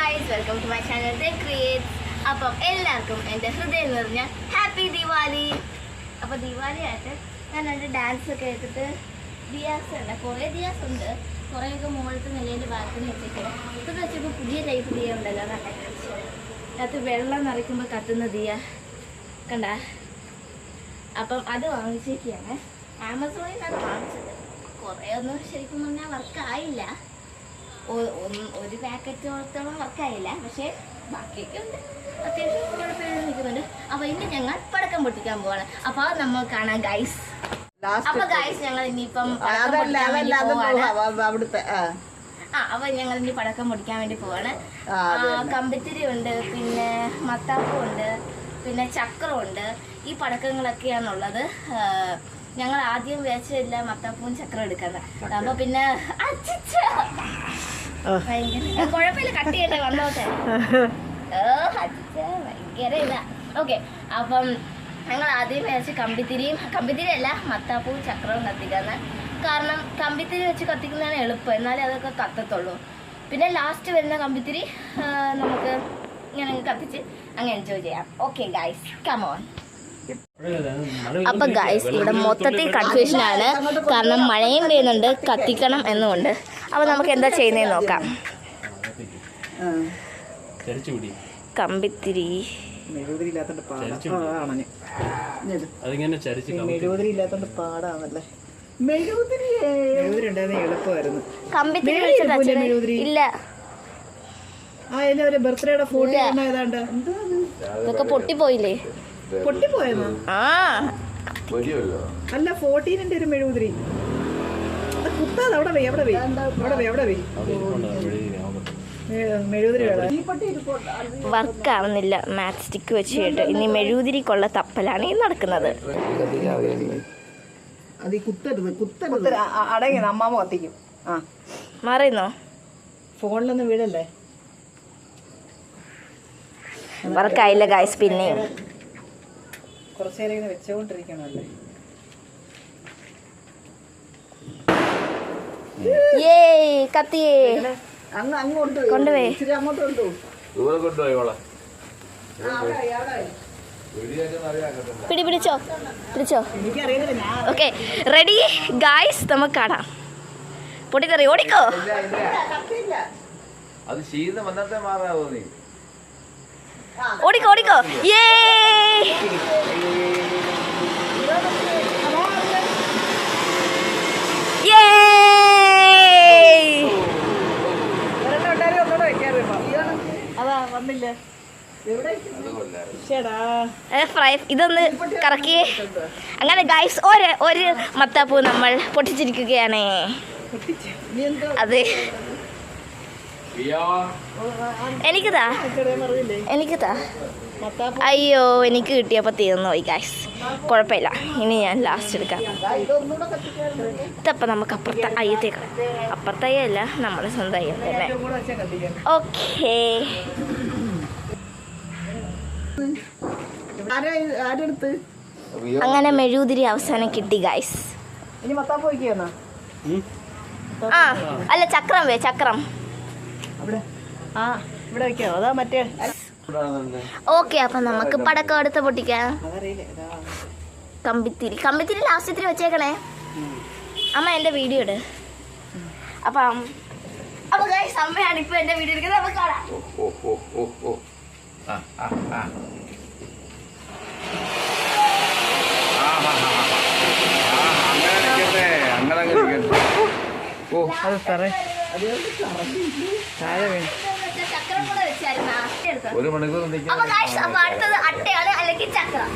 guys, welcome to my channel They Creates. അപ്പം എല്ലാവർക്കും എൻ്റെ ഹൃദയം നിറഞ്ഞ ഹാപ്പി ദിവാലി. അപ്പോൾ ദിവാലി ആയിട്ട് ഞാൻ എൻ്റെ ഡാൻസ് ഒക്കെ എടുത്തിട്ട് ദിയാസ് ഉണ്ട്, കുറേ ദിയാസ് ഉണ്ട്, കുറേയൊക്കെ മുകളിലത്തെ നിലയിൽ ബാൽക്കണി വെച്ചിട്ട് ഇതൊക്കെ വെച്ചപ്പോൾ പുതിയ ടൈപ്പ് ദിയ ഉണ്ടല്ലോ, അതിനകത്ത് വെള്ളം നിറയ്ക്കുമ്പോൾ കത്തുന്ന ദിയ കണ്ട. അപ്പം അത് വാങ്ങിച്ചേക്കാണ്, ആമസോണിൽ നിന്നാണ് വാങ്ങിച്ചത്. കുറേ ഒന്നും ശരിക്കും പറഞ്ഞാൽ വർക്കായില്ല, ഒരു പാക്കറ്റോളത്തോളം വർക്കായില്ല, പക്ഷേ ബാക്കിയൊക്കെ ഉണ്ട്, അത്യാവശ്യം കുഴപ്പമില്ലാതെ നിൽക്കുന്നുണ്ട്. അപ്പോൾ ഇന്ന് ഞങ്ങൾ പടക്കം പൊട്ടിക്കാൻ പോവാണ്. അപ്പോൾ നമ്മൾ കാണാം ഗൈസ്. അപ്പൊ ഗൈസ് ഞങ്ങൾ ഇനിയിപ്പം അപ്പൊ ഞങ്ങൾ ഇനി പടക്കം പൊട്ടിക്കാൻ വേണ്ടി പോവാണ്. കമ്പിത്തിരി ഉണ്ട്, പിന്നെ മത്താപ്പും ഉണ്ട്, പിന്നെ ചക്രമുണ്ട്. ഈ പടക്കങ്ങളൊക്കെയാണുള്ളത്. ഞങ്ങൾ ആദ്യം വിചാരിച്ചില്ല മത്താപ്പൂവും ചക്രം എടുക്കുന്നത്. അപ്പൊ പിന്നെ കുഴപ്പമില്ല, കട്ട് ചെയ്യട്ടെ വന്നോട്ടെ. ഭയങ്കര ഇതാ. ഓക്കെ, അപ്പം ഞങ്ങൾ ആദ്യം വിചാരിച്ച് കമ്പിത്തിരി അല്ല മത്താപ്പൂവും ചക്രവും കത്തിക്കാന്ന്. കാരണം കമ്പിത്തിരി വെച്ച് കത്തിക്കുന്നതാണ് എളുപ്പം, എന്നാലേ അതൊക്കെ കത്തത്തുള്ളൂ. പിന്നെ ലാസ്റ്റ് വരുന്ന കമ്പിത്തിരി നമുക്ക് ഇങ്ങനെ കത്തിച്ച് അങ്ങ് എൻജോയ് ചെയ്യാം. Okay guys, come on. അപ്പൊ ഗൈസ് ഇവിടെ മൊത്തത്തിൽ കൺഫ്യൂഷൻ ആണ്, കാരണം മഴയും പെയ്യുന്നുണ്ട്, കത്തിക്കണം എന്നുമുണ്ട്. അപ്പൊ നമുക്ക് എന്താ ചെയ്യുന്നതെന്ന് നോക്കാം. കമ്പിത്തിരി ഇതൊക്കെ പൊട്ടിപ്പോയില്ലേ? പൊട്ടിപ്പോയെന്നോ? അല്ല, 14ന്റെ ഒരു മെഴുകുതിരി കുത്താതെ അവിടെ മെഴുകുതിരി വർക്കാവുന്നില്ല, മാറ്റ് സ്റ്റിക്ക് വെച്ചിട്ട് ഇനി മെഴുകുതിരിക്കുള്ള തപ്പലാണ് ഈ നടക്കുന്നത്. അടങ്ങി അമ്മാമ കത്തിക്കും. മാറിയുന്നോ? ഫോണിലൊന്നും വീടല്ലേ? വർക്കായില്ല ഗൈസ്. പിന്നെ കുറച്ചു നേരം ഇങ്ങനെ വെച്ചോണ്ടിരിക്കണല്ലേ. കത്തിയേ കൊണ്ടുപോയി പിടിച്ചോ. ഓക്കെ റെഡി ഗൈസ്, നമുക്ക് കാണാം. പൊട്ടിത്തെറി, ഓടിക്കോ. ഓടിക്കോ. ഇതൊന്ന് കറക്കിയേ. അങ്ങനെ ഗൈസ് ഒരു മത്താപ്പൂ നമ്മൾ പൊട്ടിച്ചിരിക്കുകയാണ്. അതെ, എനിക്കിതാ. അയ്യോ, എനിക്ക് കിട്ടിയപ്പോൾ തീർന്നു പോയി ഗൈസ്. കുഴപ്പമില്ല, ഇനി ഞാൻ ലാസ്റ്റ് എടുക്കാം. ഇതപ്പം നമുക്ക് അപ്പുറത്തെ അയ്യത്തേക്ക്, അപ്പുറത്തെ അയ്യല്ല, നമ്മുടെ സ്വന്തം അയ്യം തന്നെ. ഓക്കേ, അങ്ങനെ മെഴുകുതിരി അവസാനം കിട്ടി ഗൈസ്. അല്ല, ചക്രം. ഓക്കെ, അപ്പൊ നമുക്ക് പടക്കം എടുത്ത് പൊട്ടിക്കാം. കമ്പിത്തിരി ലാസ്റ്റ് വെച്ചേക്കണേ അമ്മ, എന്റെ വീഡിയോ ഇട്. അപ്പൊ ഗൈസ്, അമ്മയാണ് ഇപ്പൊ എന്റെ വീഡിയോ എടുക്കുന്നത്. നമുക്ക് കാണാം. ഒരു മണിക്കൂർ അടുത്തത് അട്ടയാണ്, അല്ലെങ്കിൽ ചക്രം.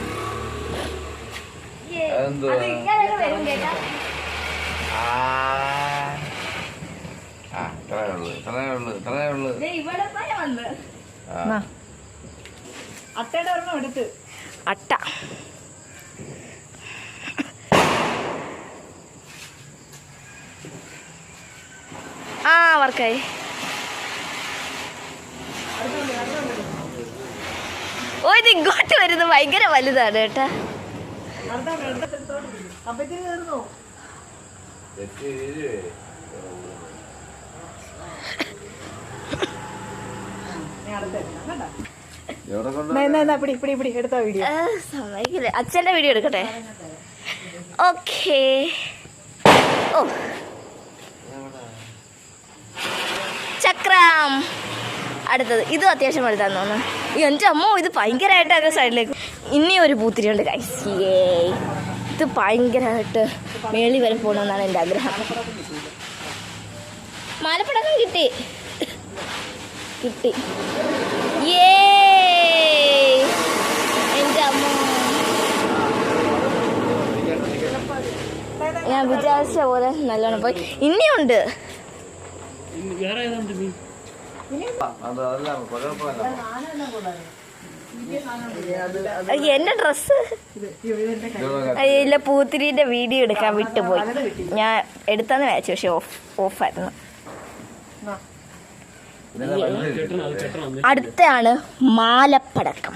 അട്ടയുടെ ഒരെണ്ണം എടുത്ത്. അട്ട വർക്കായി. ഇത് ഇങ്ങോട്ട് വരുന്നത് ഭയങ്കര വലുതാണ് കേട്ടാ. എന്നാ പിടി പിടി പിടി എടുത്താ വീഡിയോ. സമ്മതിക്കില്ല. അച്ഛൻ്റെ വീഡിയോ എടുക്കട്ടെ. ഓക്കേ. ഓ ചക്രം. അടുത്തത് ഇതും അത്യാവശ്യം വലുതാന്ന് തോന്നുന്നു. എൻ്റെ അമ്മോ ഇത് ഭയങ്കരമായിട്ട് അങ്ങ് സൈഡിലേക്ക്. ഇനി ഒരു പൂത്തിരിയുണ്ട് ഗൈസ്. ഇത് ഭയങ്കരമായിട്ട് മേളി വരെ പോകണമെന്നാണ് എൻ്റെ ആഗ്രഹം. മാലപ്പടക്കം കിട്ടി. എൻ്റെ അമ്മ ഞാൻ വിചാരിച്ച പോലെ നല്ലോണം പോയി. ഇനിയുണ്ട്. എന്റെ ഡ്രസ്സ് ഇല്ല. പൂത്തിരിന്റെ വീഡിയോ എടുക്കാൻ വിട്ടുപോയി. ഞാൻ എടുത്താന്ന് വിചാരിച്ചു, പക്ഷെ ഓഫായിരുന്നു. അടുത്താണ് മാലപ്പടക്കം.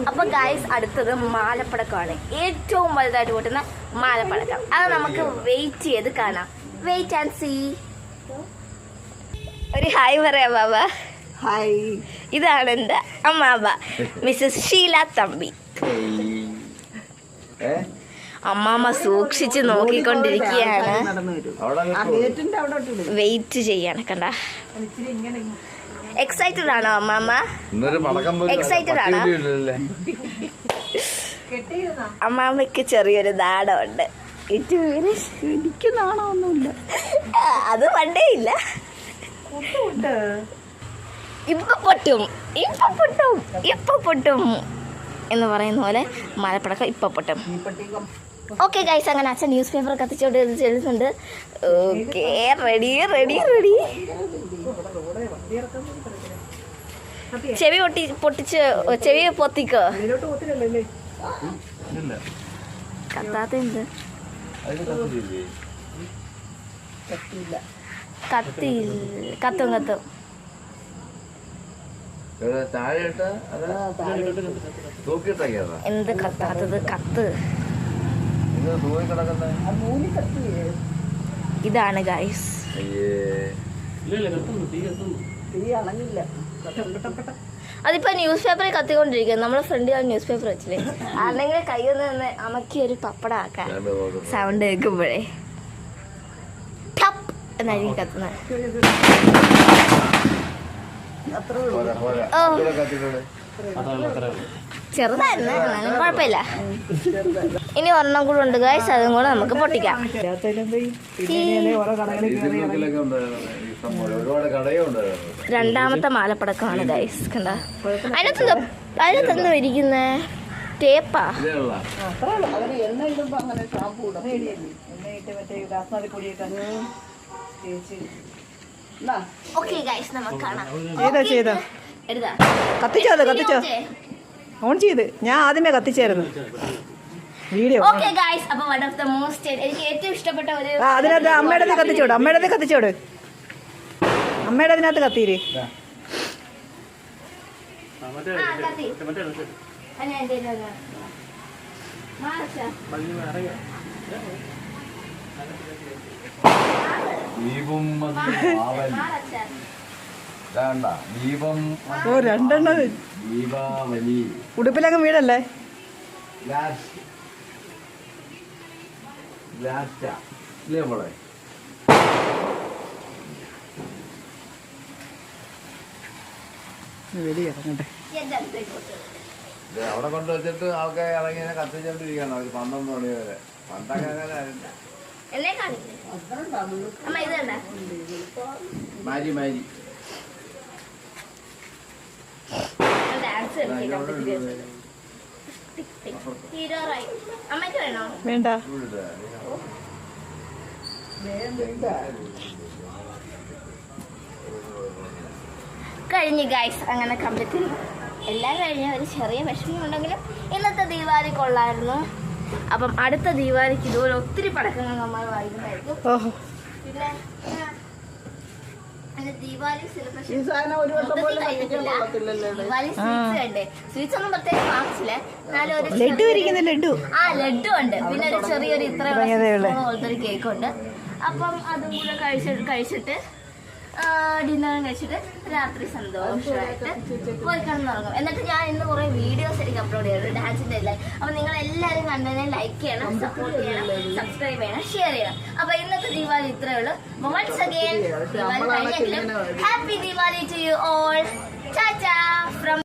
അപ്പൊ ഗൈസ് അടുത്തത് മാലപ്പടക്കമാണ്. ഏറ്റവും വലുതായിട്ട് പൊട്ടുന്ന മാലപ്പടക്കം. അത് നമുക്ക് വെയിറ്റ് ചെയ്ത് കാണാം. Wait and see. ഒരു ഹായ് പറയാം ബാബ. ഹായ്. ഇതാണ് എൻ്റെ അമ്മാവ, മിസ്സസ് ഷീല തമ്പി. അമ്മാമ്മ സൂക്ഷിച്ച് നോക്കിക്കൊണ്ടിരിക്കുകയാണ്. വെയിറ്റ് ചെയ്യാണ്. കണ്ട, എക്സൈറ്റഡ് ആണോ അമ്മാമ്മ? എക്സൈറ്റഡ് ആണോ? അമ്മാമ്മയ്ക്ക് ചെറിയൊരു നാണമുണ്ട്. എനിക്ക് നാണമൊന്നുമില്ല. അത് പണ്ടേ ഇല്ല. ഇപ്പൊ പൊട്ടും എന്ന് പറയുന്ന പോലെ മാലപ്പടക്കം ഇപ്പൊ പൊട്ടും. ഓക്കെ ഗൈസ്, അങ്ങനെ അച്ഛൻ ന്യൂസ് പേപ്പർ കത്തിച്ചോണ്ട് ചെല്ലുന്നുണ്ട്. Okay, ready. ചെവി പൊട്ടിച്ച് ചെവി പൊത്തിക്കോ. കത്താത്ത എന്ത്? കത്തും. എന്ത് കത്താത്തത്? കത്ത്. ഇതാണ് ഗൈസ്. അതിപ്പോ ന്യൂസ് പേപ്പറിൽ കത്തിക്കൊണ്ടിരിക്കുക. നമ്മളെ ഫ്രണ്ടിൽ ന്യൂസ് പേപ്പർ വെച്ചില്ലേ, ആണെങ്കിൽ കയ്യിൽ നിന്ന് അമക്കി ഒരു പപ്പടം ആക്കാൻ സൗണ്ട് കേൾക്കുമ്പോഴേ എന്നായിരിക്കും കത്തുന്നത്. ചെറുതായിരുന്നു, കുഴപ്പമില്ല. ഇനി ഒരെണ്ണം കൂടെ ഉണ്ട് ഗൈസ്, അതും കൂടെ നമുക്ക് പൊട്ടിക്കാം. രണ്ടാമത്തെ മാലപ്പടക്കമാണ് ഗൈസ്. കണ്ട, അതിനകത്തെന്തോ ഇരിക്കുന്നേ? ടേപ്പാ. ഓക്കെ ഗൈസ്, നമുക്ക് കാണാം. കത്തിച്ചോ ഓൺ ചെയ്ത്. ഞാൻ ആദ്യമേ കത്തിച്ചായിരുന്നു വീഡിയോ. ഓക്കെ ഗൈസ്, അപ്പോൾ വൺ ഓഫ് ദ മോസ്റ്റ് എനിക്ക് ഏറ്റവും ഇഷ്ടപ്പെട്ട ഒരു അതിനകത്ത് അമ്മയുടെ കത്തിച്ചോട്. അമ്മയുടെ അതിനകത്ത് കത്തിയില്ലേ? രണ്ടെണ്ണം ഉടുപ്പിലങ്ങ് വീടല്ലേ? അവിടെ കൊണ്ടുവച്ചിട്ട് ആൾക്കാർ ഇറങ്ങി കത്തിച്ചോണ്ടിരിക്കണം. ഒരു 12 മണി വരെ. പണ്ടൊക്കെ മാരി വേണ്ട. കഴിഞ്ഞു ഗൈസ്, അങ്ങനെ കംപ്ലീറ്റ് എല്ലാം കഴിഞ്ഞ ഒരു ചെറിയ വിഷമമുണ്ടെങ്കിലും ഇന്നത്തെ ദീപാവലി കൊള്ളായിരുന്നു. അപ്പം അടുത്ത ദീപാവലിക്ക് ഇതുപോലെ ഒത്തിരി പടക്കങ്ങൾ നമ്മൾ വായിക്കുന്നതായിരിക്കും. പിന്നെ ദീപാവലി സെലിബ്രേഷൻ സ്വീറ്റ്സ് ഒന്നും പ്രത്യേകം വാങ്ങിച്ചില്ല. ലഡു ഉണ്ട്. പിന്നെ ഒരു ചെറിയൊരു ഇത്ര പോലത്തെ ഒരു കേക്ക് ഉണ്ട്. അപ്പം അതും കൂടെ കഴിച്ചിട്ട് ഡിന്നറും കഴിച്ചിട്ട് രാത്രി സന്തോഷമായിട്ട് പോയി കിടന്നുറങ്ങും. എന്നിട്ട് ഞാൻ ഇന്ന് കുറെ വീഡിയോസ് എനിക്ക് അപ്ലോഡ് ചെയ്തിട്ടുണ്ട് ഡാൻസിന്റെ എല്ലാം. അപ്പൊ നിങ്ങൾ എല്ലാവരും കണ്ടതിനെ ലൈക്ക് ചെയ്യണം, സപ്പോർട്ട് ചെയ്യണം, സബ്സ്ക്രൈബ് ചെയ്യണം, ഷെയർ ചെയ്യണം. അപ്പൊ ഇന്നത്തെ ദീപാവലി ഇത്രയേ ഉള്ളൂ. വൺസ് അഗൈൻ ദീപാവലി കഴിഞ്ഞെങ്കിലും happy Deepavali to you all. Tata from